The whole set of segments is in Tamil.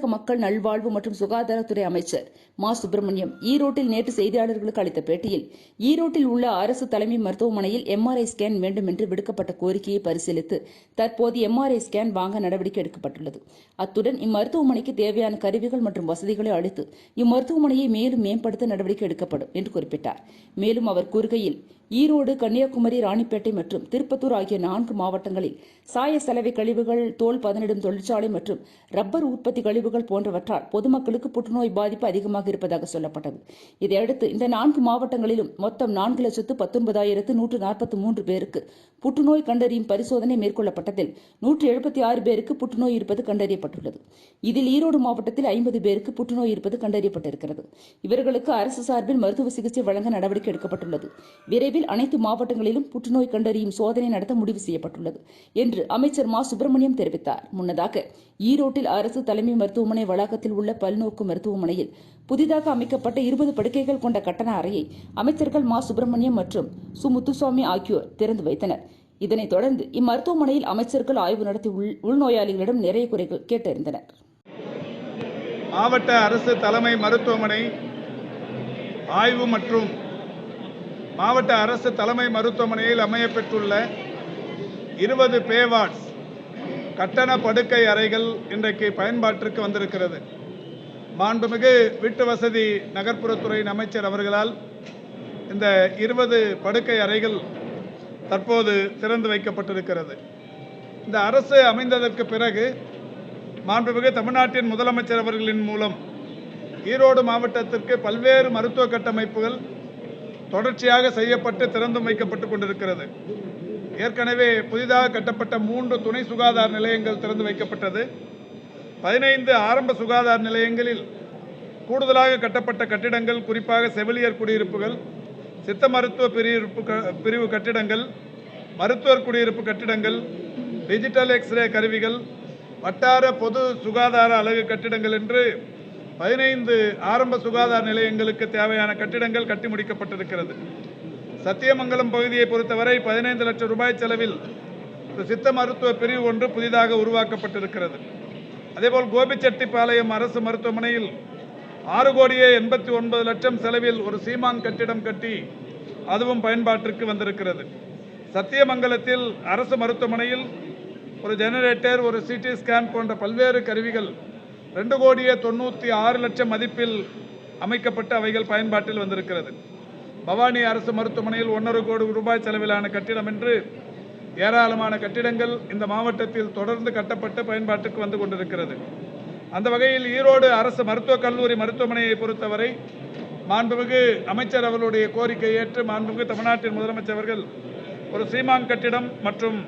தமிழக மக்கள் நல்வாழ்வு மற்றும் சுகாதாரத்துறை அமைச்சர் மா சுப்பிரமணியம் ஈரோட்டில் நேற்று செய்தியாளர்களுக்கு அளித்த பேட்டியில், ஈரோட்டில் உள்ள அரசு தலைமை மருத்துவமனையில் எம்ஆர்ஐ ஸ்கேன் வேண்டும் என்று விடுக்கப்பட்ட கோரிக்கையை பரிசீலித்து தற்போது எம்ஆர்ஐ ஸ்கேன் வாங்க நடவடிக்கை எடுக்கப்பட்டுள்ளது. அத்துடன் இம்மருத்துவமனைக்கு தேவையான கருவிகள் மற்றும் வசதிகளை அளித்து இம்மருத்துவமனையை மேலும் மேம்படுத்த நடவடிக்கை எடுக்கப்படும் என்று குறிப்பிட்டார். மேலும் அவர் கூறுகையில், ஈரோடு, கன்னியாகுமரி, ராணிப்பேட்டை மற்றும் திருப்பத்தூர் ஆகிய 4 மாவட்டங்களில் சாய சலவை கழிவுகள், தோல் பதனிடும் தொழிற்சாலை மற்றும் ரப்பர் உற்பத்தி கழிவுகள் போன்றவற்றால் பொதுமக்களுக்கு புற்றுநோய் பாதிப்பு அதிகமாக இருப்பதாக சொல்லப்பட்டது. இதையடுத்து இந்த 4 மாவட்டங்களிலும் மொத்தம் 4,19,143 பேருக்கு புற்றுநோய் கண்டறியும் பரிசோதனை மேற்கொள்ளப்பட்டதில் 176 பேருக்கு புற்றுநோய் இருப்பது கண்டறியப்பட்டுள்ளது. இதில் ஈரோடு மாவட்டத்தில் 50 பேருக்கு புற்றுநோய் இருப்பது கண்டறியப்பட்டிருக்கிறது. இவர்களுக்கு அரசு சார்பில் மருத்துவ சிகிச்சை வழங்க நடவடிக்கை எடுக்கப்பட்டுள்ளது. விரைவில் அனைத்து மாவட்டங்களிலும் புற்றுநோய் கண்டறியும் சோதனை நடத்த முடிவு செய்யப்பட்டுள்ளது என்று அமைச்சர் மா சுப்பிரமணியம் தெரிவித்தார். முன்னதாக ஈரோட்டில் அரசு தலைமை மருத்துவமனை வளாகத்தில் உள்ள பல்நோக்கு மருத்துவமனையில் புதிதாக அமைக்கப்பட்ட 20 படுக்கைகள் கொண்ட கட்டண அறையை அமைச்சர்கள் மா சுப்பிரமணியம் மற்றும் சு முத்துசாமி ஆகியோர் திறந்து வைத்தனர். இதனைத் தொடர்ந்து இம்மருத்துவமனையில் அமைச்சர்கள் ஆய்வு நடத்தி உள்நோயாளிகளிடம் நிறைய குறைகள் கேட்டறிந்தனர். மாவட்ட அரசு தலைமை மருத்துவமனை ஆய்வு மற்றும் மாவட்ட அரசு தலைமை மருத்துவமனையில் அமையப்பெற்றுள்ள 20 பே வார்ட்ஸ் கட்டண படுக்கை அறைகள் இன்றைக்கு பயன்பாட்டிற்கு வந்திருக்கிறது. மாண்புமிகு வீட்டு வசதி நகர்ப்புறத்துறையின் அமைச்சர் அவர்களால் இந்த 20 படுக்கை அறைகள் தற்போது திறந்து வைக்கப்பட்டிருக்கிறது. இந்த அரசு அமைந்ததற்கு பிறகு மாண்புமிகு தமிழ்நாட்டின் முதலமைச்சர் அவர்களின் மூலம் ஈரோடு மாவட்டத்திற்கு பல்வேறு மருத்துவ கட்டமைப்புகள் தொடர்ச்சியாக செய்யப்பட்டு திறந்தும் வைக்கப்பட்டுக் கொண்டிருக்கிறது. ஏற்கனவே புதிதாக கட்டப்பட்ட 3 துணை சுகாதார நிலையங்கள் திறந்து வைக்கப்பட்டது. 15 ஆரம்ப சுகாதார நிலையங்களில் கூடுதலாக கட்டப்பட்ட கட்டிடங்கள், குறிப்பாக செவிலியர் குடியிருப்புகள், சித்த மருத்துவ பிரிவு கட்டிடங்கள், மருத்துவர் குடியிருப்பு கட்டிடங்கள், டிஜிட்டல் எக்ஸ்ரே கருவிகள், வட்டார பொது சுகாதார அலகு கட்டிடங்கள் என்று 15 ஆரம்ப சுகாதார நிலையங்களுக்கு தேவையான கட்டிடங்கள் கட்டி முடிக்கப்பட்டிருக்கிறது. சத்தியமங்கலம் பகுதியை பொறுத்தவரை 15 லட்சம் ரூபாய் செலவில் சித்த மருத்துவ பிரிவு ஒன்று புதிதாக உருவாக்கப்பட்டிருக்கிறது. அதேபோல் கோபிச்செட்டிப்பாளையம் அரசு மருத்துவமனையில் 6,89 லட்சம் செலவில் ஒரு சீமான் கட்டிடம் கட்டி அதுவும் பயன்பாட்டிற்கு வந்திருக்கிறது. சத்தியமங்கலத்தில் அரசு மருத்துவமனையில் ஒரு ஜெனரேட்டர், ஒரு சிடி ஸ்கேன் போன்ற பல்வேறு கருவிகள் 2,96 லட்சம் மதிப்பில் அமைக்கப்பட்டு அவைகள் பயன்பாட்டில் வந்திருக்கிறது. பவானி அரசு மருத்துவமனையில் 1,5 கோடி ரூபாய் செலவிலான கட்டிடம் என்று ஏராளமான கட்டிடங்கள் இந்த மாவட்டத்தில் தொடர்ந்து கட்டப்பட்டு பயன்பாட்டுக்கு வந்து கொண்டிருக்கிறது. அந்த வகையில் ஈரோடு அரசு மருத்துவக் கல்லூரி மருத்துவமனையை பொறுத்தவரை மாண்புமிகு அமைச்சர் அவர்களுடைய கோரிக்கையை ஏற்று மாண்புமிகு தமிழ்நாட்டின் முதலமைச்சர் அவர்கள் ஒரு சீமான் கட்டிடம் மற்றும்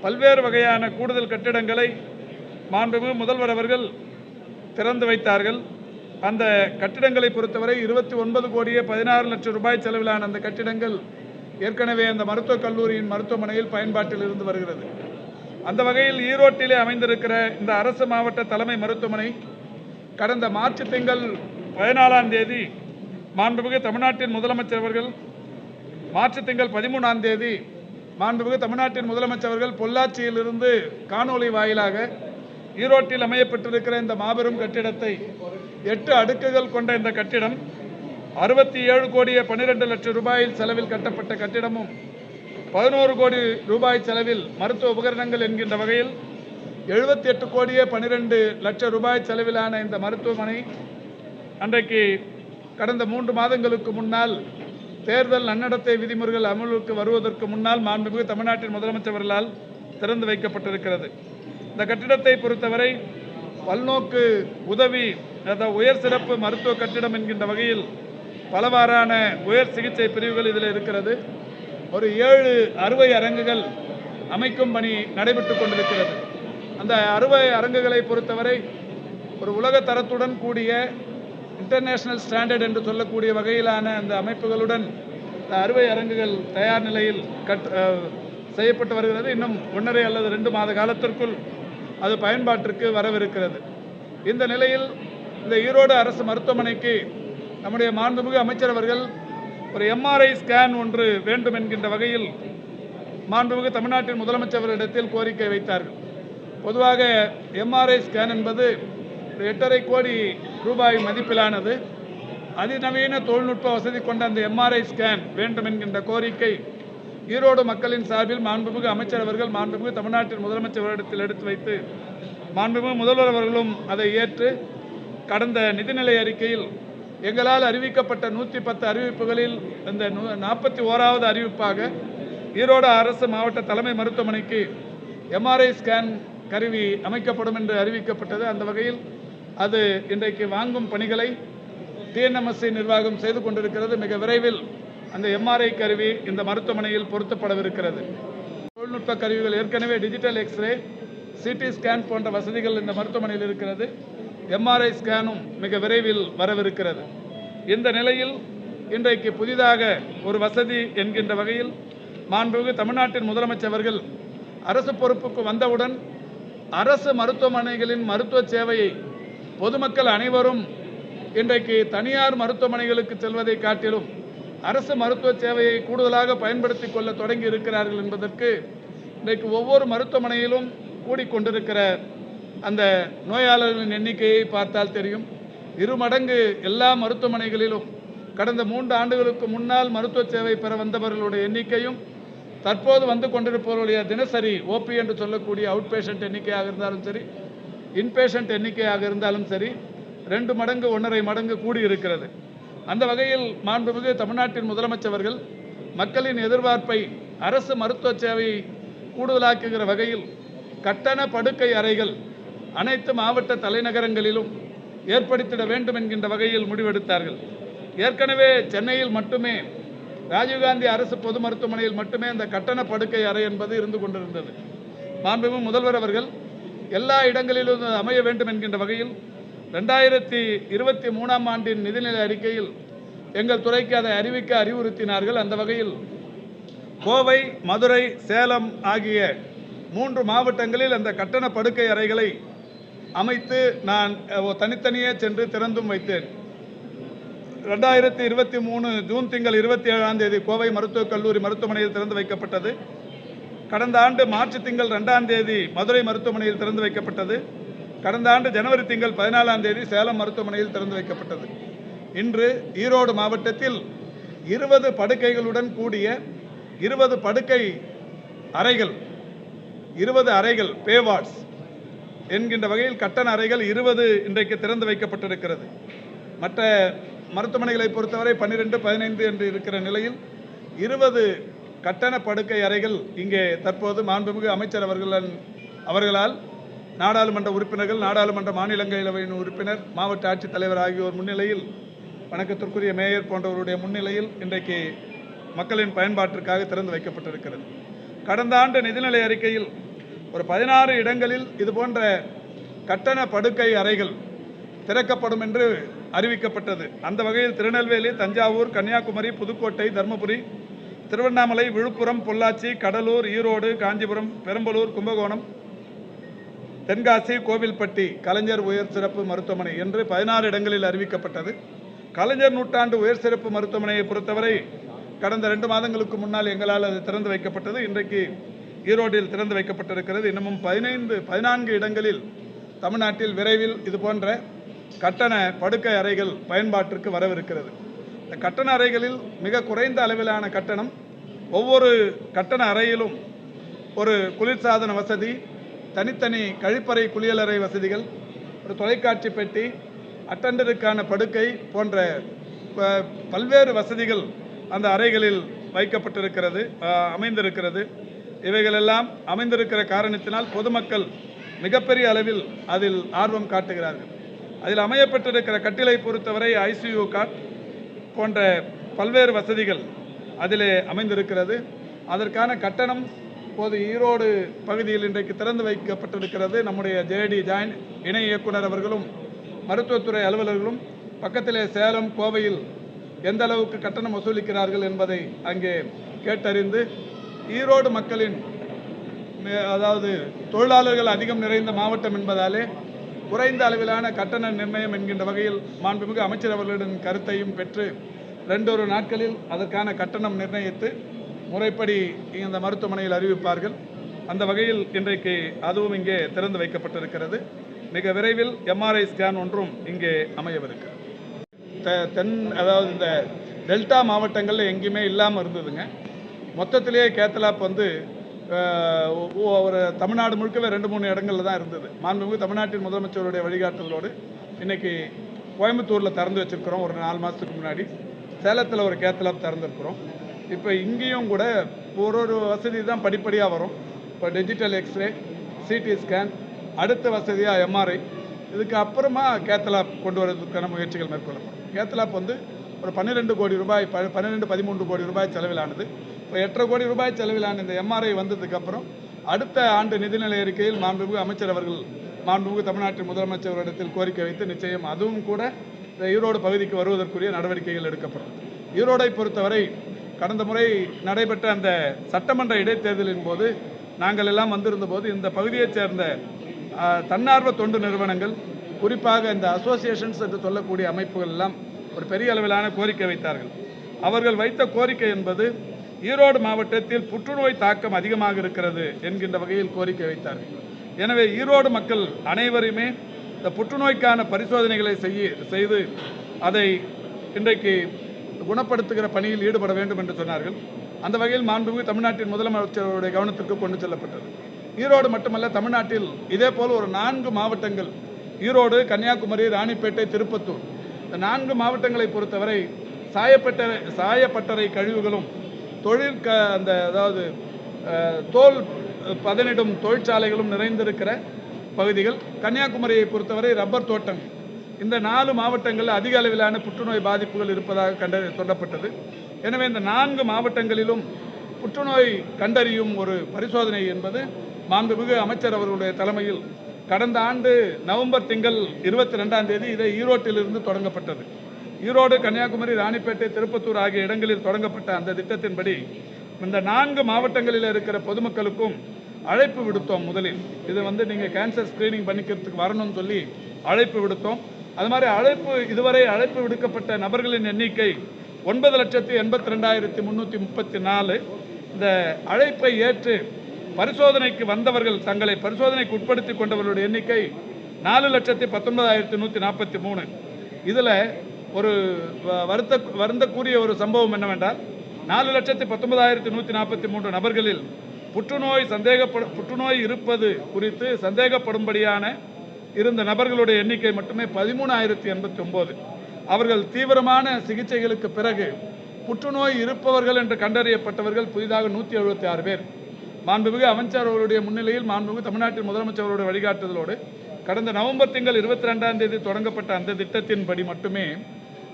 பல்வேறு வகையான கூடுதல் கட்டிடங்களை மாண்புமிகு முதல்வர் அவர்கள் திறந்து வைத்தார்கள். அந்த கட்டிடங்களை பொறுத்தவரை 29,16 லட்சம் ரூபாய் செலவிலான அந்த கட்டிடங்கள் ஏற்கனவே அந்த மருத்துவக் கல்லூரியின் மருத்துவமனையில் பயன்பாட்டில் இருந்து வருகிறது. அந்த வகையில் ஈரோட்டிலே அமைந்திருக்கிற இந்த அரசு மாவட்ட தலைமை மருத்துவமனை கடந்த மார்ச் திங்கள் 14ஆம் தேதி மாண்புமிகு தமிழ்நாட்டின் முதலமைச்சர் அவர்கள், மார்ச் திங்கள் 13ஆம் தேதி மாண்புமிகு தமிழ்நாட்டின் முதலமைச்சர் அவர்கள் பொள்ளாச்சியிலிருந்து காணொலி வாயிலாக ஈரோட்டில் அமையப்பட்டிருக்கிற இந்த மாபெரும் கட்டிடத்தை 8 அடுக்குகள் கொண்ட இந்த கட்டிடம் 67,12 லட்சம் ரூபாயில் செலவில் கட்டப்பட்ட கட்டிடமும் 11 கோடி ரூபாய் செலவில் மருத்துவ உபகரணங்கள் என்கின்ற வகையில் 78,12 லட்சம் ரூபாய் செலவிலான இந்த மருத்துவமனை அன்றைக்கு கடந்த 3 மாதங்களுக்கு முன்னால் தேர்தல் நன்னடத்தை விதிமுறைகள் அமலுக்கு வருவதற்கு முன்னால் மாண்புமிகு தமிழ்நாட்டின் முதலமைச்சர் அவர்களால் திறந்து வைக்கப்பட்டிருக்கிறது. இந்த கட்டிடத்தை பொறுத்தவரை பல்நோக்கு உதவி, அதாவது உயர் சிறப்பு மருத்துவ கட்டிடம் என்கின்ற வகையில் பலவாறான உயர் சிகிச்சை பிரிவுகள் இதில் இருக்கிறது. ஒரு 7 அறுவை அரங்குகள் அமைக்கும் பணி நடைபெற்றுக் கொண்டிருக்கிறது. அந்த அறுவை அரங்குகளை பொறுத்தவரை ஒரு உலக தரத்துடன் கூடிய இன்டர்நேஷனல் ஸ்டாண்டர்ட் என்று சொல்லக்கூடிய வகையிலான அந்த அமைப்புகளுடன் இந்த அறுவை அரங்குகள் தயார் நிலையில் செய்யப்பட்டு வருகிறது. இன்னும் 1.5 அல்லது 2 மாத காலத்திற்குள் அது பயன்பாட்டிற்கு வரவிருக்கிறது. இந்த நிலையில் இந்த ஈரோடு அரசு மருத்துவமனைக்கு நம்முடைய மாண்புமிகு அமைச்சர் அவர்கள் ஒரு எம்ஆர்ஐ ஸ்கேன் ஒன்று வேண்டும் என்கின்ற வகையில் மாண்புமிகு தமிழ்நாட்டின் முதலமைச்சர் அவர்களிடத்தில் கோரிக்கை வைத்தார்கள். பொதுவாக எம்ஆர்ஐ ஸ்கேன் என்பது 8.5 கோடி ரூபாய் மதிப்பிலானது. அதிநவீன தொழில்நுட்ப வசதி கொண்ட அந்த எம்ஆர்ஐ ஸ்கேன் வேண்டும் என்கின்ற கோரிக்கை ஈரோடு மக்களின் சார்பில் மாண்புமிகு அமைச்சர் அவர்கள் மாண்புமிகு தமிழ்நாட்டின் முதலமைச்சர் அவரிடத்தில் எடுத்து வைத்து மாண்புமிகு முதல்வர் அவர்களும் அதை ஏற்று கடந்த நிதிநிலை அறிக்கையில் எங்களால் அறிவிக்கப்பட்ட 110 அறிவிப்புகளில் இந்த 41வது அறிவிப்பாக ஈரோடு அரசு மாவட்ட தலைமை மருத்துவமனைக்கு எம்ஆர்ஐ ஸ்கேன் கருவி அமைக்கப்படும் என்று அறிவிக்கப்பட்டது. அந்த வகையில் அது இன்றைக்கு வாங்கும் பணிகளை டிஎன்எம்எஸ்சி நிர்வாகம் செய்து கொண்டிருக்கிறது. மிக விரைவில் அந்த எம்ஆர்ஐ கருவி இந்த மருத்துவமனையில் பொருத்தப்படவிருக்கிறது. தொழில்நுட்ப கருவிகள் ஏற்கனவே டிஜிட்டல் எக்ஸ்ரே, சிடி ஸ்கேன் போன்ற வசதிகள் இந்த மருத்துவமனையில் இருக்கிறது. எம்ஆர்ஐ ஸ்கேனும் மிக விரைவில் வரவிருக்கிறது. இந்த நிலையில் இன்றைக்கு புதிதாக ஒரு வசதி என்கின்ற வகையில் மாண்புமிகு தமிழ்நாட்டின் முதலமைச்சர் அவர்கள் அரசு பொறுப்புக்கு வந்தவுடன் அரசு மருத்துவமனைகளின் மருத்துவ சேவையை பொதுமக்கள் அனைவரும் இன்றைக்கு தனியார் மருத்துவமனைகளுக்கு செல்வதை காட்டிலும் அரசு மருத்துவ சேவையை கூடுதலாக பயன்படுத்திக் கொள்ள தொடங்கி இருக்கிறார்கள் என்பதற்கு இன்றைக்கு ஒவ்வொரு மருத்துவமனையிலும் கூடிக்கொண்டிருக்கிற அந்த நோயாளர்களின் எண்ணிக்கையை பார்த்தால் தெரியும். 2 மடங்கு எல்லா மருத்துவமனைகளிலும் கடந்த 3 ஆண்டுகளுக்கு முன்னால் மருத்துவ சேவை பெற வந்தவர்களுடைய எண்ணிக்கையும் தற்போது வந்து கொண்டிருப்பவர்களுடைய தினசரி ஓபி என்று சொல்லக்கூடிய அவுட் பேஷண்ட் எண்ணிக்கையாக இருந்தாலும் சரி, இன்பேஷண்ட் எண்ணிக்கையாக இருந்தாலும் சரி 2 மடங்கு 1.5 மடங்கு கூடியிருக்கிறது. அந்த வகையில் மாண்புமிகு தமிழ்நாட்டின் முதலமைச்சர் அவர்கள் மக்களின் எதிர்பார்ப்பை அரசு மருத்துவ சேவையை கூடுதலாக்குகிற வகையில் கட்டண படுக்கை அறைகள் அனைத்து மாவட்ட தலைநகரங்களிலும் ஏற்படுத்திட வேண்டும் என்கின்ற வகையில் முடிவெடுத்தார்கள். ஏற்கனவே சென்னையில் மட்டுமே ராஜீவ்காந்தி அரசு பொது மருத்துவமனையில் மட்டுமே அந்த கட்டண படுக்கை அறை என்பது இருந்து கொண்டிருந்தது. மாண்புமிகு முதல்வர் அவர்கள் எல்லா இடங்களிலும் அமைய வேண்டும் என்கின்ற வகையில் 2023ஆம் ஆண்டின் நிதிநிலை அறிக்கையில் எங்கள் துறைக்கு அதை அறிவிக்க அறிவுறுத்தினார்கள். அந்த வகையில் கோவை, மதுரை, சேலம் ஆகிய 3 மாவட்டங்களில் அந்த கட்டண படுக்கை அறைகளை அமைத்து நான் தனித்தனியே சென்று திறந்தும் வைத்தேன். 2023 ஜூன் திங்கள் 27ஆம் தேதி கோவை மருத்துவக் கல்லூரி மருத்துவமனையில் திறந்து வைக்கப்பட்டது. கடந்த ஆண்டு மார்ச் திங்கள் 2ஆம் தேதி மதுரை மருத்துவமனையில் திறந்து வைக்கப்பட்டது. கடந்த ஆண்டு ஜனவரி திங்கள் 14ஆம் தேதி சேலம் மருத்துவமனையில் திறந்து வைக்கப்பட்டது. இன்று ஈரோடு மாவட்டத்தில் 20 படுக்கைகளுடன் கூடிய 20 படுக்கை அறைகள், 20 அறைகள் பே வார்ட்ஸ் என்கின்ற வகையில் கட்டண அறைகள் 20 இன்றைக்கு திறந்து வைக்கப்பட்டிருக்கிறது. மற்ற மருத்துவமனைகளை பொறுத்தவரை 12, 15 என்று இருக்கிற நிலையில் 20 கட்டண படுக்கை அறைகள் இங்கே தற்போது மாண்புமிகு அமைச்சர் அவர்களால் நாடாளுமன்ற உறுப்பினர்கள், நாடாளுமன்ற மாநிலங்களவையின் உறுப்பினர், மாவட்ட ஆட்சித்தலைவர் ஆகியோர் முன்னிலையில், வணக்கத்திற்குரிய மேயர் போன்றவருடைய முன்னிலையில் இன்றைக்கு மக்களின் பயன்பாட்டிற்காக திறந்து வைக்கப்பட்டிருக்கிறது. கடந்த ஆண்டு நிதிநிலை அறிக்கையில் ஒரு 16 இடங்களில் இதுபோன்ற கட்டண படுக்கை அறைகள் திறக்கப்படும் என்று அறிவிக்கப்பட்டது. அந்த வகையில் திருநெல்வேலி, தஞ்சாவூர், கன்னியாகுமரி, புதுக்கோட்டை, தருமபுரி, திருவண்ணாமலை, விழுப்புரம், பொள்ளாச்சி, கடலூர், ஈரோடு, காஞ்சிபுரம், பெரம்பலூர், கும்பகோணம், தென்காசி, கோவில்பட்டி கலைஞர் உயர் சிறப்பு மருத்துவமனை என்று 16 இடங்களில் அறிவிக்கப்பட்டது. கலைஞர் நூற்றாண்டு உயர் சிறப்பு மருத்துவமனையை பொறுத்தவரை கடந்த 2 மாதங்களுக்கு முன்னால் எங்களால் அது திறந்து வைக்கப்பட்டது. இன்றைக்கு ஈரோட்டில் திறந்து வைக்கப்பட்டிருக்கிறது. இன்னமும் 14 இடங்களில் தமிழ்நாட்டில் விரைவில் இது போன்ற கட்டண படுக்கை அறைகள் பயன்பாட்டிற்கு வரவிருக்கிறது. இந்த கட்டண அறைகளில் மிக குறைந்த அளவிலான கட்டணம், ஒவ்வொரு கட்டண அறையிலும் ஒரு குளிர்சாதன வசதி, தனித்தனி கழிப்பறை குளியலறை வசதிகள், ஒரு தொலைக்காட்சி பெட்டி, அட்டண்டருக்கான படுக்கை போன்ற பல்வேறு வசதிகள் அந்த அறைகளில் வைக்கப்பட்டிருக்கிறது, அமைந்திருக்கிறது. இவைகளெல்லாம் அமைந்திருக்கிற காரணத்தினால் பொதுமக்கள் மிகப்பெரிய அளவில் அதில் ஆர்வம் காட்டுகிறார்கள். அதில் அமையப்பட்டிருக்கிற கட்டிலை பொறுத்தவரை ஐசியூ கார்ட் போன்ற பல்வேறு வசதிகள் அதிலே அமைந்திருக்கிறது. அதற்கான கட்டணம் இப்போது ஈரோடு பகுதியில் இன்றைக்கு திறந்து வைக்கப்பட்டிருக்கிறது. நம்முடைய ஜேடி ஜாயின்ட் இணை இயக்குனர் அவர்களும் மருத்துவத்துறை அலுவலர்களும் பக்கத்திலே சேலம், கோவையில் எந்த அளவுக்கு கட்டணம் வசூலிக்கிறார்கள் என்பதை அங்கே கேட்டறிந்து ஈரோடு மக்களின், அதாவது தொழிலாளர்கள் அதிகம் நிறைந்த மாவட்டம் என்பதாலே குறைந்த அளவிலான கட்டண நிர்ணயம் என்கின்ற வகையில் மாண்புமிகு அமைச்சர் அவர்களின் கருத்தையும் பெற்று 2 நாட்களில் அதற்கான கட்டணம் நிர்ணயித்து முறைப்படி இந்த மருத்துவமனையில் அறிவிப்பார்கள். அந்த வகையில் இன்றைக்கு அதுவும் இங்கே திறந்து வைக்கப்பட்டிருக்கிறது. மிக விரைவில் எம்ஆர்ஐ ஸ்கேன் ஒன்றும் இங்கே அமையவிருக்கு. அதாவது இந்த டெல்டா மாவட்டங்களில் எங்கேயுமே இல்லாமல் இருந்ததுங்க. மொத்தத்திலேயே கேத்தலாப் வந்து ஒரு தமிழ்நாடு முழுக்கவே 2-3 இடங்களில் தான் இருந்தது. மாண்புமிகு தமிழ்நாட்டின் முதலமைச்சருடைய வழிகாட்டுதலோடு இன்றைக்கி கோயம்புத்தூரில் திறந்து வச்சுருக்கிறோம். ஒரு 4 மாதத்துக்கு முன்னாடி சேலத்தில் ஒரு கேத்தலாப் திறந்துருக்குறோம். இப்போ இங்கேயும் கூட ஒரு வசதி தான் படிப்படியாக வரும். இப்போ டிஜிட்டல் எக்ஸ்ரே, சிடி ஸ்கேன், அடுத்த வசதியாக எம்ஆர்ஐ, இதுக்கு அப்புறமா கேத்தலாப் கொண்டு வரதுக்கான முயற்சிகள் மேற்கொள்ளப்படும். கேத்தலாப் வந்து ஒரு 12 கோடி ரூபாய் 13 கோடி ரூபாய் செலவிலானது. இப்போ 8.5 கோடி ரூபாய் செலவிலான இந்த எம்ஆர்ஐ வந்ததுக்கப்புறம் அடுத்த ஆண்டு நிதிநிலை அறிக்கையில் மாண்புமிகு அமைச்சர் அவர்கள் மாண்புமிகு தமிழ்நாட்டின் முதலமைச்சரிடத்தில் கோரிக்கை வைத்து நிச்சயம் அதுவும் கூட இந்த ஈரோடு பகுதிக்கு வருவதற்குரிய நடவடிக்கைகள் எடுக்கப்படும். ஈரோடை பொறுத்தவரை கடந்த முறை நடைபெற்ற அந்த சட்டமன்ற இடைத்தேர்தலின் போது நாங்கள் எல்லாம் வந்திருந்த போது இந்த பகுதியைச் சேர்ந்த தன்னார்வ தொண்டு நிறுவனங்கள், குறிப்பாக இந்த அசோசியேஷன்ஸ் என்று சொல்லக்கூடிய அமைப்புகள் எல்லாம் ஒரு பெரிய அளவிலான கோரிக்கை வைத்தார்கள். அவர்கள் வைத்த கோரிக்கை என்பது ஈரோடு மாவட்டத்தில் புற்றுநோய் தாக்கம் அதிகமாக இருக்கிறது என்கின்ற வகையில் கோரிக்கை வைத்தார்கள். எனவே ஈரோடு மக்கள் அனைவருமே இந்த புற்றுநோய்க்கான பரிசோதனைகளை செய்து அதை இன்றைக்கு குணப்படுத்துகிற பணியில் ஈடுபட வேண்டும் என்று சொன்னார்கள். அந்த வகையில் மாண்புமிகு தமிழ்நாட்டின் முதலமைச்சருடைய கவனத்திற்கு கொண்டு செல்லப்பட்டது. ஈரோடு மட்டுமல்ல, தமிழ்நாட்டில் இதே போல் ஒரு 4 மாவட்டங்கள், ஈரோடு, கன்னியாகுமரி, ராணிப்பேட்டை, திருப்பத்தூர், இந்த 4 மாவட்டங்களை பொறுத்தவரை சாயப்பட்டறை கழிவுகளும் அதாவது தோல் பதனிடும் தொழிற்சாலைகளும் நிறைந்திருக்கிற பகுதிகள். கன்னியாகுமரியை பொறுத்தவரை ரப்பர் தோட்டம். இந்த 4 மாவட்டங்களில் அதிக அளவிலான புற்றுநோய் பாதிப்புகள் இருப்பதாக சொல்லப்பட்டது. எனவே இந்த 4 மாவட்டங்களிலும் புற்றுநோய் கண்டறியும் ஒரு பரிசோதனை என்பது மாண்புமிகு அமைச்சர் அவர்களுடைய தலைமையில் கடந்த ஆண்டு நவம்பர் திங்கள் 22ஆம் தேதி இதை ஈரோட்டிலிருந்து தொடங்கப்பட்டது. ஈரோடு, கன்னியாகுமரி, ராணிப்பேட்டை, திருப்பத்தூர் ஆகிய இடங்களில் தொடங்கப்பட்ட அந்த திட்டத்தின்படி இந்த 4 மாவட்டங்களில் இருக்கிற பொதுமக்களுக்கும் அழைப்பு விடுத்தோம். முதலில் இது நீங்கள் கேன்சர் ஸ்கிரீனிங் பண்ணிக்கிறதுக்கு வரணும்னு சொல்லி அழைப்பு விடுத்தோம். அது மாதிரி இதுவரை அழைப்பு விடுக்கப்பட்ட நபர்களின் எண்ணிக்கை 9,82,334. இந்த அழைப்பை ஏற்று பரிசோதனைக்கு வந்தவர்கள், தங்களை பரிசோதனைக்கு உட்படுத்திக் கொண்டவர்களுடைய எண்ணிக்கை 4,19,143. இதில் ஒரு வருந்தக்கூடிய ஒரு சம்பவம் என்னவென்றால் 4,19,143 நபர்களில் புற்றுநோய் இருப்பது குறித்து சந்தேகப்படும்படியான இருந்த நபர்களுடைய எண்ணிக்கை மட்டுமே 13,089. அவர்கள் தீவிரமான சிகிச்சைகளுக்கு பிறகு புற்றுநோய் இருப்பவர்கள் என்று கண்டறியப்பட்டவர்கள் புதிதாக 176 பேர். மாண்புமிகு அமைச்சர் அவருடைய முன்னிலையில் மாண்புமிகு தமிழ்நாட்டின் முதலமைச்சர் அவருடைய வழிகாட்டுதலோடு கடந்த நவம்பர் திங்கள் 22ஆம் தேதி தொடங்கப்பட்ட அந்த திட்டத்தின்படி மட்டுமே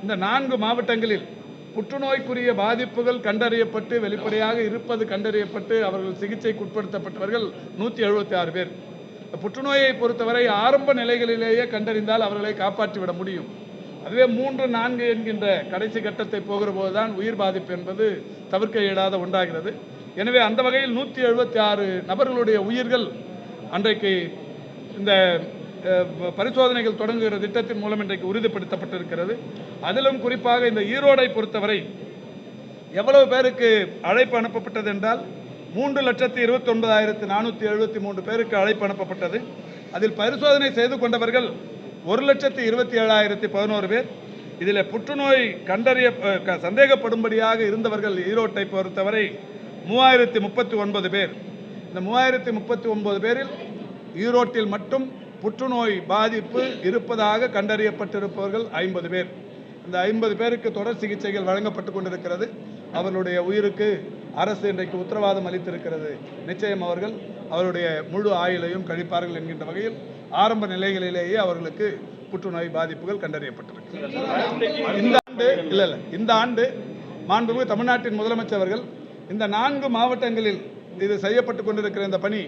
இந்த 4 மாவட்டங்களில் புற்றுநோய்க்குரிய பாதிப்புகள் கண்டறியப்பட்டு வெளிப்படையாக இருப்பது கண்டறியப்பட்டு அவர்கள் சிகிச்சைக்கு உட்படுத்தப்பட்டவர்கள் 176 பேர். புற்றுநோயை பொறுத்தவரை ஆரம்ப நிலைகளிலேயே கண்டறிந்தால் அவர்களை காப்பாற்றிவிட முடியும். அதுவே 3, 4 என்கின்ற கடைசி கட்டத்தை போகிற போதுதான் உயிர் பாதிப்பு என்பது தவிர்க்க இயலாத ஒன்றாகிறது. எனவே அந்த வகையில் 176 நபர்களுடைய உயிர்கள் அன்றைக்கு இந்த பரிசோதனைகள் தொடங்குகிற திட்டத்தின் மூலம் இன்றைக்கு உறுதிப்படுத்தப்பட்டிருக்கிறது. அதிலும் குறிப்பாக இந்த ஈரோடை பொறுத்தவரை எவ்வளவு பேருக்கு அழைப்பு அனுப்பப்பட்டது என்றால் 3,29,473 பேருக்கு அழைப்பு அனுப்பப்பட்டது. அதில் பரிசோதனை செய்து கொண்டவர்கள் 1,27,011 பேர். இதில் புற்றுநோய் சந்தேகப்படும்படியாக இருந்தவர்கள் ஈரோட்டை பொறுத்தவரை 3,039 பேர். இந்த 3,039 பேரில் ஈரோட்டில் மட்டும் புற்றுநோய் பாதிப்பு இருப்பதாக கண்டறியப்பட்டிருப்பவர்கள் 50 பேர். இந்த 50 பேருக்கு தொடர் சிகிச்சைகள் வழங்கப்பட்டு கொண்டிருக்கிறது. அவர்களுடைய உயிருக்கு அரசு இன்றைக்கு உத்தரவாதம் அளித்திருக்கிறது. நிச்சயம் அவர்கள் அவருடைய முழு ஆயுளையும் கழிப்பார்கள் என்கின்ற வகையில் ஆரம்ப நிலைகளிலேயே அவர்களுக்கு புற்றுநோய் பாதிப்புகள் கண்டறியப்பட்டிருக்கு. இந்த ஆண்டு மாண்புமிகு தமிழ்நாட்டின் முதலமைச்சர் அவர்கள் இந்த 4 மாவட்டங்களில் இது செய்யப்பட்டு கொண்டிருக்கிற இந்த பணி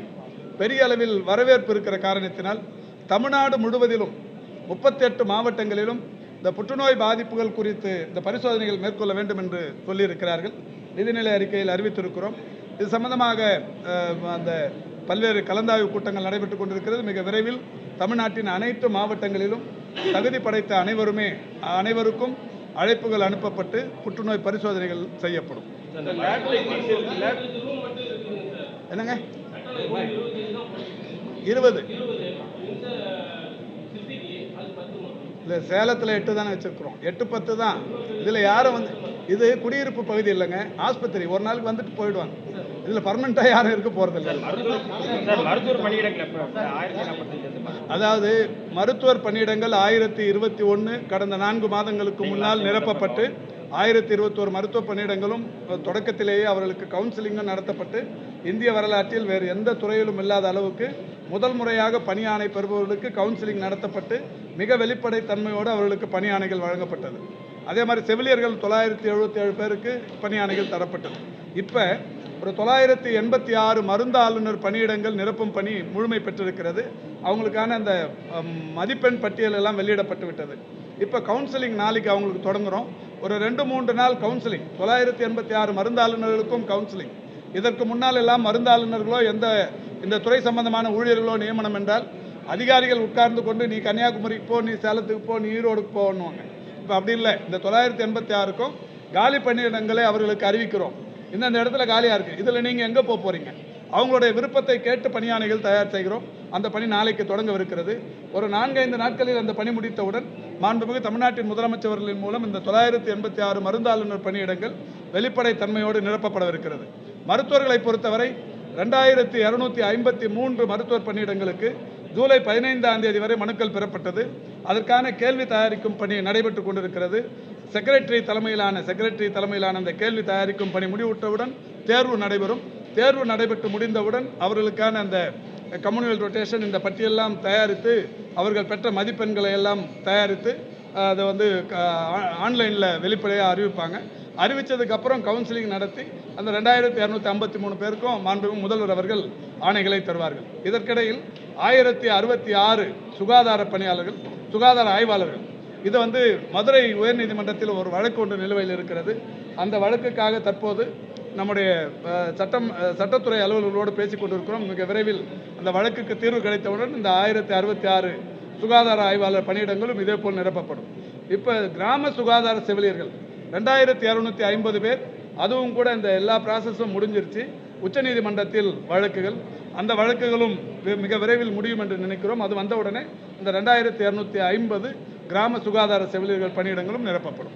பெரிய அளவில் வரவேற்பு இருக்கிற காரணத்தினால் தமிழ்நாடு முழுவதிலும் 38 மாவட்டங்களிலும் இந்த புற்றுநோய் பாதிப்புகள் குறித்து இந்த பரிசோதனைகள் மேற்கொள்ள வேண்டும் என்று சொல்லியிருக்கிறார்கள். நிதிநிலை அறிக்கையில் அறிவித்திருக்கிறோம். இது சம்பந்தமாக அந்த பல்வேறு கலந்தாய்வு கூட்டங்கள் நடைபெற்றுக் கொண்டிருக்கிறது. மிக விரைவில் தமிழ்நாட்டின் அனைத்து மாவட்டங்களிலும் தகுதி படைத்த அனைவருக்கும் அழைப்புகள் அனுப்பப்பட்டு புற்றுநோய் பரிசோதனைகள் செய்யப்படும். என்னங்க 20 இல்லை சேலத்தில் 8 தானே வச்சுருக்குறோம், 8 10 தான். இதில் யாரும் வந்து இது குடியிருப்பு பகுதி இல்லைங்க, ஆஸ்பத்திரி. ஒரு நாளுக்கு வந்துட்டு போயிடுவாங்க. இதில் பர்மனெண்ட்டாக யாரும் இருக்க போகிறதில்ல. அதாவது மருத்துவர் பணியிடங்கள் 1021 கடந்த 4 மாதங்களுக்கு முன்னால் நிரப்பப்பட்டு 1021 மருத்துவ பணியிடங்களும் தொடக்கத்திலேயே அவர்களுக்கு கவுன்சிலிங்கும் நடத்தப்பட்டு இந்திய வரலாற்றில் வேறு எந்த துறையிலும் இல்லாத அளவுக்கு முதல் முறையாக பணியாணை பெறுபவர்களுக்கு கவுன்சிலிங் நடத்தப்பட்டு மிக வெளிப்படைத்தன்மையோடு அவர்களுக்கு பணியாணைகள் வழங்கப்பட்டது. அதே மாதிரி செவிலியர்கள் 977 பேருக்கு பணியாணைகள் தரப்பட்டது. இப்போ ஒரு 986 மருந்து ஆளுநர் பணியிடங்கள் நிரப்பும் பணி முழுமை பெற்றிருக்கிறது. அவங்களுக்கான அந்த மதிப்பெண் பட்டியல் எல்லாம் வெளியிடப்பட்டு விட்டது. இப்போ கவுன்சிலிங் நாளைக்கு அவங்களுக்கு தொடங்குகிறோம். ஒரு 2-3 நாள் கவுன்சிலிங், 986 மருந்தாளுநர்களுக்கும் கவுன்சிலிங். இதற்கு முன்னால் எல்லாம் மருந்தாளுநர்களோ இந்த துறை சம்பந்தமான ஊழியர்களோ நியமனம் என்றால் அதிகாரிகள் உட்கார்ந்து கொண்டு நீ கன்னியாகுமரிக்கு போ, நீ சேலத்துக்கு போ, நீ ஈரோடுக்கு போகணுவாங்க. இப்போ அப்படி இல்லை. இந்த 986க்கும் காலி பணியிடங்களை அவர்களுக்கு அறிவிக்கிறோம். இந்தந்த இடத்துல காலியாக இருக்குது, இதில் நீங்கள் எங்கே போக போகிறீங்க, அவங்களுடைய விருப்பத்தை கேட்டு பணியாணைகள் தயார் செய்கிறோம். அந்த பணி நாளைக்கு தொடங்கவிருக்கிறது. ஒரு 4-5 நாட்களில் அந்த பணி முடித்தவுடன் மாண்புமிகு தமிழ்நாட்டின் முதலமைச்சர்களின் மூலம் இந்த 986 மருந்தாளுநர் பணியிடங்கள் வெளிப்படைத்தன்மையோடு நிரப்பப்படவிருக்கிறது. மருத்துவர்களை பொறுத்தவரை 2253 மருத்துவர் பணியிடங்களுக்கு ஜூலை 15ஆம் தேதி வரை மனுக்கள் பெறப்பட்டது. அதற்கான கேள்வி தயாரிக்கும் பணி நடைபெற்று கொண்டிருக்கிறது. செக்ரட்டரி தலைமையிலான அந்த கேள்வி தயாரிக்கும் பணி முடிவுற்றவுடன் தேர்வு நடைபெறும். தேர்வு நடைபெற்று முடிந்தவுடன் அவர்களுக்கான அந்த கம்யூனல் ரொட்டேஷன் இந்த பட்டியெல்லாம் தயாரித்து அவர்கள் பெற்ற மதிப்பெண்களை எல்லாம் தயாரித்து அதை வந்து ஆன்லைனில் வெளிப்படையாக அறிவிப்பாங்க. அறிவித்ததுக்கப்புறம் கவுன்சிலிங் நடத்தி அந்த 2253 பேருக்கும் மாண்புமிகு முதல்வர் அவர்கள் ஆணைகளை தருவார்கள். இதற்கிடையில் 1066 சுகாதார பணியாளர்கள், சுகாதார ஆய்வாளர்கள், இது வந்து மதுரை உயர்நீதிமன்றத்தில் ஒரு வழக்கு ஒன்று நிலுவையில் இருக்கிறது. அந்த வழக்குக்காக தற்போது நம்முடைய சட்டத்துறை அலுவலர்களோடு பேசிக் கொண்டிருக்கிறோம். மிக விரைவில் அந்த வழக்குக்கு தீர்வு கிடைத்தவுடன் இந்த 1066 சுகாதார ஆய்வாளர் பணியிடங்களும் இதேபோல் நிரப்பப்படும். இப்போ கிராம சுகாதார செவிலியர்கள் 2250 பேர், அதுவும் கூட இந்த எல்லா ப்ராசஸும் முடிஞ்சிருச்சு. உச்சநீதிமன்றத்தில் வழக்குகள், அந்த வழக்குகளும் மிக விரைவில் முடியும் என்று நினைக்கிறோம். அது வந்தவுடனே இந்த 2250 கிராம சுகாதார செவிலியர்கள் பணியிடங்களும் நிரப்பப்படும்.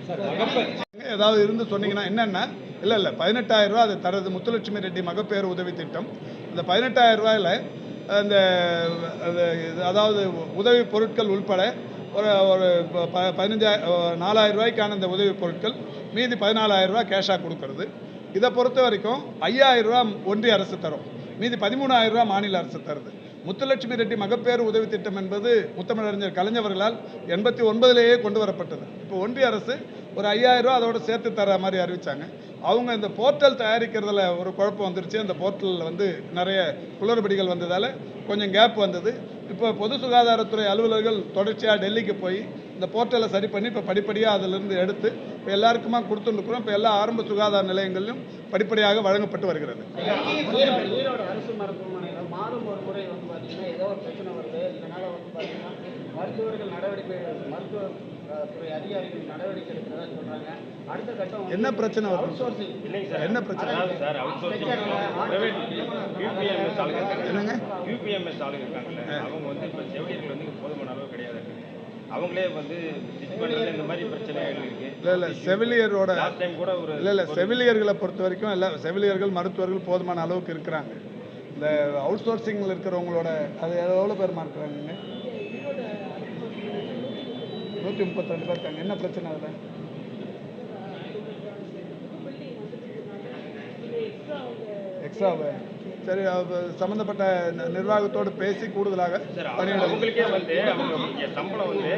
ஏதாவது இருந்து சொன்னீங்கன்னா என்னென்னா, இல்லை 18,000 ரூபா அது தரது முத்துலட்சுமி ரெட்டி மகப்பேறு உதவி திட்டம். இந்த 18,000 ரூபாயில் அந்த அதாவது உதவி பொருட்கள் உள்பட ஒரு 4,000 ரூபாய்க்கான இந்த உதவி பொருட்கள், மீதி 14,000 ரூபா கேஷாக கொடுக்கறது. இதை பொறுத்த வரைக்கும் 5,000 ரூபா ஒன்றிய அரசு தரும், மீதி 13,000 ரூபா மாநில அரசு தருது. முத்துலட்சுமி ரெட்டி மகப்பேறு உதவி திட்டம் என்பது முத்தமிழறிஞர் கலைஞர்களால் 89லேயே கொண்டு வரப்பட்டது. இப்போ ஒன்றிய அரசு ஒரு 5,000 ரூபா அதோடு சேர்த்து தர மாதிரி அறிவித்தாங்க. அவங்க இந்த போர்ட்டல் தயாரிக்கிறதுல ஒரு குழப்பம் வந்துருச்சு. அந்த போர்ட்டலில் வந்து நிறைய குளறுபடிகள் வந்ததால் கொஞ்சம் கேப் வந்தது. இப்போ பொது சுகாதாரத்துறை அலுவலர்கள் தொடர்ச்சியாக டெல்லிக்கு போய் இந்த போர்ட்டலை சரி பண்ணி இப்போ படிப்படியாக அதிலிருந்து எடுத்து இப்போ எல்லாருக்குமா கொடுத்துருக்குறோம். இப்போ எல்லா ஆரம்ப சுகாதார நிலையங்களிலும் படிப்படியாக வழங்கப்பட்டு வருகிறது. அரசு மருத்துவமனையில் மாதம் ஒரு முறை வந்து பார்த்தீங்கன்னா ஏதோ ஒரு பிரச்சனை வருது. இதனால் வந்து பார்த்தீங்கன்னா மருத்துவர்கள் நடவடிக்கை, மருத்துவத்துறை அதிகாரிகள் நடவடிக்கை எடுக்கிறதா சொல்கிறாங்க. அடுத்த கட்டம் என்ன பிரச்சனை வரும்? என்ன பிரச்சனை? என்னங்க யூபிஎம்எஸ் ஆளுங்க இருக்காங்கல்ல, அவங்க வந்து இப்போ செவிலியர்கள் வந்து போதுமான அளவு கிடையாது. அவங்களே வந்து இந்த மாதிரி பிரச்சனைகள் இருக்கு. இல்லை செவிலியரோட கூட ஒரு இல்லை செவிலியர்களை பொறுத்த வரைக்கும் எல்லா செவிலியர்கள் மருத்துவர்கள் போதுமான அளவுக்கு இருக்கிறாங்க. இந்த அவுட் சோர்சிங்கில் இருக்கிறவங்களோட அது எவ்வளோ பேருமா இருக்கிறாங்க? 132 பேர் இருக்காங்க. என்ன பிரச்சனை அதில்? எக்ஸ்ட்ராவை சரி சம்மந்தப்பட்ட நிர்வாகத்தோடு பேசி கூடுதலாக அவங்களுக்கே வந்து அவங்க சம்பளம் வந்து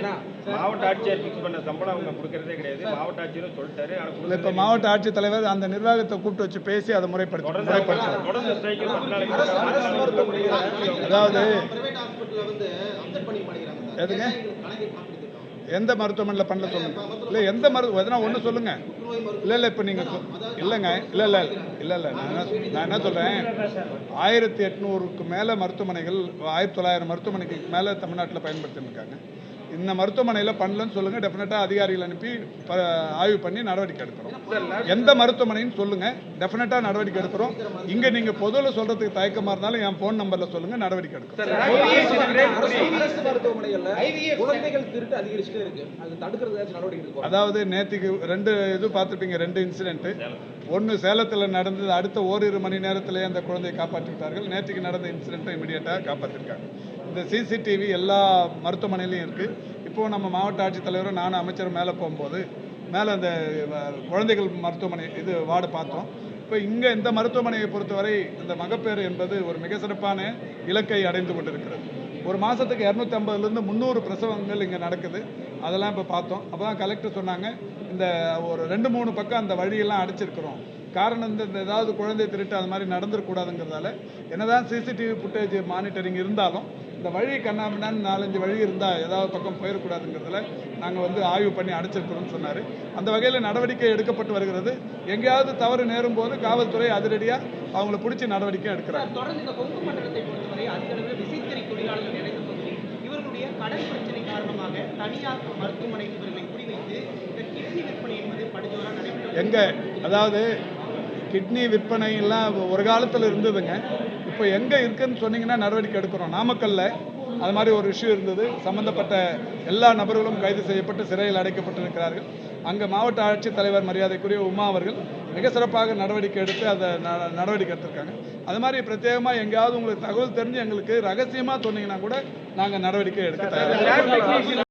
மாவட்ட ஆட்சியர் ஃபிக்ஸ் பண்ண சம்பளம் அவங்க கொடுக்கறதே கிடையாது. மாவட்ட ஆட்சியரும் சொல்லிட்டாரு. இப்போ மாவட்ட ஆட்சித்தலைவர் அந்த நிர்வாகத்தை கூப்பிட்டு வச்சு பேசி அதை முறைப்படுத்த அதாவது எதுங்க எந்த மருத்துவமனையில் பண்ணல சொல்லுங்க. இல்லை எந்த எதனா ஒன்று சொல்லுங்க. இல்லை இப்போ நீங்கள் இல்லைங்க இல்லை நான் என்ன சொல்கிறேன், 1800க்கு மேலே மருத்துவமனைகள் 1900 மருத்துவமனைக்கு மேலே தமிழ்நாட்டில் பயன்படுத்தின்னு இருக்காங்க. இந்த மருத்துவமனையில் பண்ணலன்னு சொல்லுங்கள், டெஃபினட்டாக அதிகாரிகள் அனுப்பி ஆய்வு பண்ணி நடவடிக்கை எடுக்கிறோம். எந்த மருத்துவமனைன்னு சொல்லுங்கள், டெஃபினட்டாக நடவடிக்கை எடுக்கிறோம். இங்கே நீங்கள் பொதுவில் சொல்கிறதுக்கு தயக்கமாக இருந்தாலும் என் ஃபோன் நம்பரில் சொல்லுங்கள், நடவடிக்கை எடுக்கிறோம். அரசு மருத்துவமனைகள்ல குழந்தைகள் திருட்டு அதிகரிச்சுட்டே இருக்கு. அது தடுக்கிறதுக்கு நடவடிக்கை எடுக்கிறோம். அதாவது நேற்றுக்கு 2 இது பார்த்துருப்பீங்க, 2 இன்சிடென்ட்டு. ஒன்று சேலத்தில் நடந்தது, அடுத்த ஓரிரு மணி நேரத்திலே அந்த குழந்தையை காப்பாற்றி விட்டார்கள். நேற்றுக்கு நடந்த இன்சிடென்ட்டை இமீடியட்டாக காப்பாற்றிருக்காங்க. இந்த சிசிடிவி எல்லா மருத்துவமனையிலையும் இருக்குது. இப்போது நம்ம மாவட்ட ஆட்சித்தலைவரும் நானும் அமைச்சர் மேலே போகும்போது மேலே அந்த குழந்தைகள் மருத்துவமனை இது வார்டு பார்த்தோம். இப்போ இங்கே இந்த மருத்துவமனையை பொறுத்தவரை இந்த மகப்பேறு என்பது ஒரு மிக சிறப்பான இலக்கை அடைந்து கொண்டிருக்கிறது. ஒரு மாதத்துக்கு 250லேருந்து 300 பிரசவங்கள் இங்கே நடக்குது. அதெல்லாம் இப்போ பார்த்தோம். அப்போ தான் கலெக்டர் சொன்னாங்க, இந்த ஒரு 2-3 பக்கம் அந்த வழியெல்லாம் அடைச்சிருக்கிறோம். காரணம் இந்த ஏதாவது குழந்தை திருட்டு அது மாதிரி நடந்துடக்கூடாதுங்கிறதால என்னதான் சிசிடிவி ஃபுட்டேஜ் மானிட்டரிங் இருந்தாலும் இந்த வழி கண்ணாமின்னு 4-5 வழி இருந்தால் ஏதாவது பக்கம் போயிடக்கூடாதுங்கிறதுல நாங்கள் ஆய்வு பண்ணி அடைச்சிருக்கிறோம்னு சொன்னார். அந்த வகையில் நடவடிக்கை எடுக்கப்பட்டு வருகிறது. எங்கேயாவது தவறு நேரும் போது காவல்துறை அதிரடியாக அவங்கள பிடிச்சி நடவடிக்கை எடுக்கிறாங்க. தொடர்ந்து இந்த கொங்கு மண்டலத்தை பொறுத்தவரை அதிக அளவில் விசைத்தறி தொழிலாளர்கள் நிறைந்த பகுதி. இவர்களுடைய கடன் பிரச்சனை காரணமாக தனியார் மருத்துவமனை இவர்களை குறிவைத்து இந்த கிட்னி விற்பனை என்பது படுஜோராக நடைபெற்றது. எங்கே அதாவது கிட்னி விற்பனை எல்லாம் ஒரு காலத்தில் இருந்ததுங்க. இப்போ எங்கே இருக்குன்னு சொன்னீங்கன்னா நடவடிக்கை எடுக்கிறோம். நாமக்கல்ல அது மாதிரி ஒரு இஷ்யூ இருந்தது. சம்பந்தப்பட்ட எல்லா நபர்களும் கைது செய்யப்பட்டு சிறையில் அடைக்கப்பட்டிருக்கிறார்கள். அங்கே மாவட்ட ஆட்சித்தலைவர் மரியாதைக்குரிய உமா அவர்கள் மிக சிறப்பாக நடவடிக்கை எடுத்து அதை நடவடிக்கை எடுத்திருக்காங்க. அது மாதிரி பிரத்யேகமாக எங்கேயாவது உங்களுக்கு தகவல் தெரிஞ்சு எங்களுக்கு ரகசியமாக சொன்னீங்கன்னா கூட நாங்கள் நடவடிக்கை எடுக்க தயாராக